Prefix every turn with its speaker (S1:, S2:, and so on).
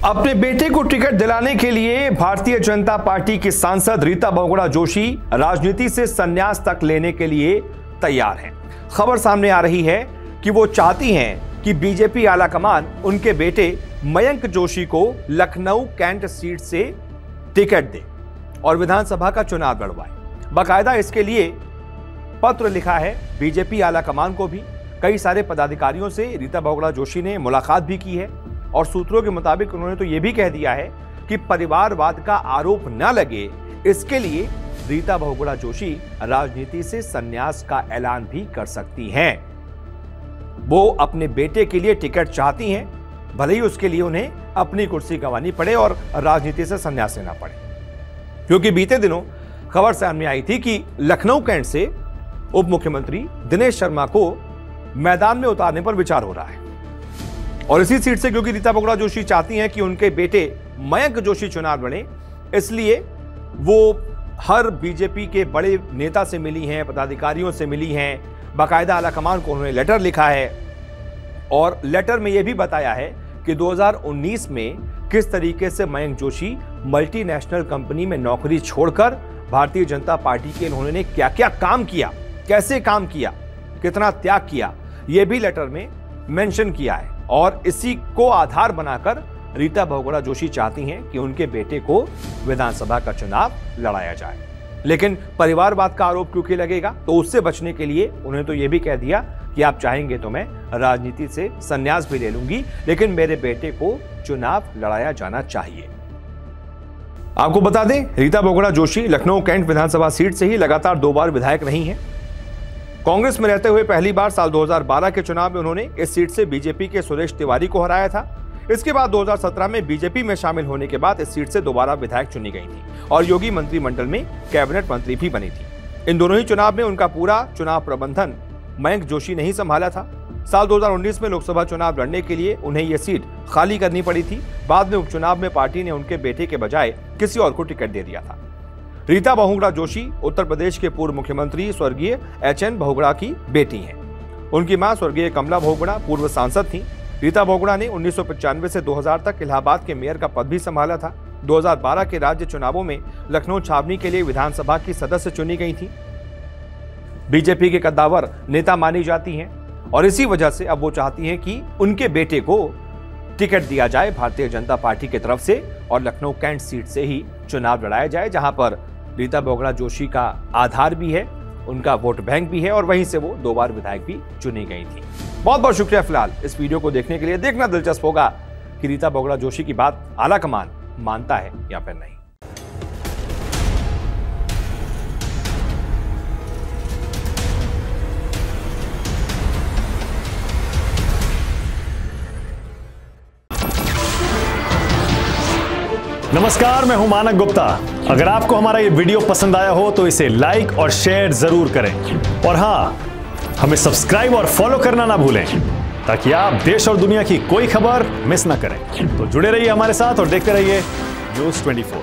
S1: अपने बेटे को टिकट दिलाने के लिए भारतीय जनता पार्टी की सांसद रीता बहुगुणा जोशी राजनीति से संन्यास तक लेने के लिए तैयार हैं। खबर सामने आ रही है कि वो चाहती हैं कि बीजेपी आलाकमान उनके बेटे मयंक जोशी को लखनऊ कैंट सीट से टिकट दे और विधानसभा का चुनाव लड़वाए। बाकायदा इसके लिए पत्र लिखा है बीजेपी आलाकमान को भी। कई सारे पदाधिकारियों से रीता बहुगुणा जोशी ने मुलाकात भी की है और सूत्रों के मुताबिक उन्होंने तो यह भी कह दिया है कि परिवारवाद का आरोप न लगे, इसके लिए रीता बहुगुणा जोशी राजनीति से संन्यास का ऐलान भी कर सकती हैं। वो अपने बेटे के लिए टिकट चाहती हैं, भले ही उसके लिए उन्हें अपनी कुर्सी गंवानी पड़े और राजनीति से संन्यास लेना पड़े। क्योंकि बीते दिनों खबर सामने आई थी कि लखनऊ कैंट से उप मुख्यमंत्री दिनेश शर्मा को मैदान में उतारने पर विचार हो रहा है और इसी सीट से क्योंकि रीता बहुगुणा जोशी चाहती हैं कि उनके बेटे मयंक जोशी चुनाव लड़े, इसलिए वो हर बीजेपी के बड़े नेता से मिली हैं, पदाधिकारियों से मिली हैं। बाकायदा आलाकमान को उन्होंने लेटर लिखा है और लेटर में यह भी बताया है कि 2019 में किस तरीके से मयंक जोशी मल्टीनेशनल कंपनी में नौकरी छोड़कर भारतीय जनता पार्टी के उन्होंने क्या क्या काम किया, कैसे काम किया, कितना त्याग किया, यह भी लेटर में मेंशन किया है। और इसी को आधार बनाकर रीता बहुगुणा जोशी चाहती हैं कि उनके बेटे को विधानसभा का चुनाव लड़ाया जाए। लेकिन परिवारवाद का आरोप क्योंकि लगेगा, तो उससे बचने के लिए उन्हें तो यह भी कह दिया कि आप चाहेंगे तो मैं राजनीति से संन्यास भी ले लूंगी, लेकिन मेरे बेटे को चुनाव लड़ाया जाना चाहिए। आपको बता दें, रीता बहुगुणा जोशी लखनऊ कैंट विधानसभा सीट से ही लगातार 2 बार विधायक रही हैं। कांग्रेस में रहते हुए पहली बार साल 2012 के चुनाव में उन्होंने इस सीट से बीजेपी के सुरेश तिवारी को हराया था। इसके बाद 2017 में बीजेपी में शामिल होने के बाद इस सीट से दोबारा विधायक चुनी गई थी और योगी मंत्रिमंडल में कैबिनेट मंत्री भी बनी थी। इन दोनों ही चुनाव में उनका पूरा चुनाव प्रबंधन मयंक जोशी ने ही संभाला था। साल 2019 में लोकसभा चुनाव लड़ने के लिए उन्हें यह सीट खाली करनी पड़ी थी। बाद में उपचुनाव में पार्टी ने उनके बेटे के बजाय किसी और को टिकट दे दिया था। रीता बहुगुणा जोशी उत्तर प्रदेश के पूर्व मुख्यमंत्री स्वर्गीय एचएन बहुगुणा की बेटी हैं। उनकी मां स्वर्गीय कमला बहुगुणा पूर्व सांसद थीं। रीता बहुगुणा ने 1995 से 2000 तक इलाहाबाद के मेयर का पद भी संभाला था। 2012 के राज्य चुनावों में लखनऊ छावनी के लिए विधानसभा की सदस्य चुनी गई थी। बीजेपी के कद्दावर नेता मानी जाती हैं और इसी वजह से अब वो चाहती हैं कि उनके बेटे को टिकट दिया जाए भारतीय जनता पार्टी की तरफ से और लखनऊ कैंट सीट से ही चुनाव लड़ाया जाए, जहां पर रीता बहुगुणा जोशी का आधार भी है, उनका वोट बैंक भी है और वहीं से वो 2 बार विधायक भी चुनी गई थी। बहुत बहुत शुक्रिया फिलहाल इस वीडियो को देखने के लिए। देखना दिलचस्प होगा कि रीता बहुगुणा जोशी की बात आलाकमान मानता है या फिर नहीं।
S2: नमस्कार, मैं हूं मानक गुप्ता। अगर आपको हमारा ये वीडियो पसंद आया हो तो इसे लाइक और शेयर जरूर करें और हां, हमें सब्सक्राइब और फॉलो करना ना भूलें ताकि आप देश और दुनिया की कोई खबर मिस ना करें। तो जुड़े रहिए हमारे साथ और देखते रहिए न्यूज़ 24।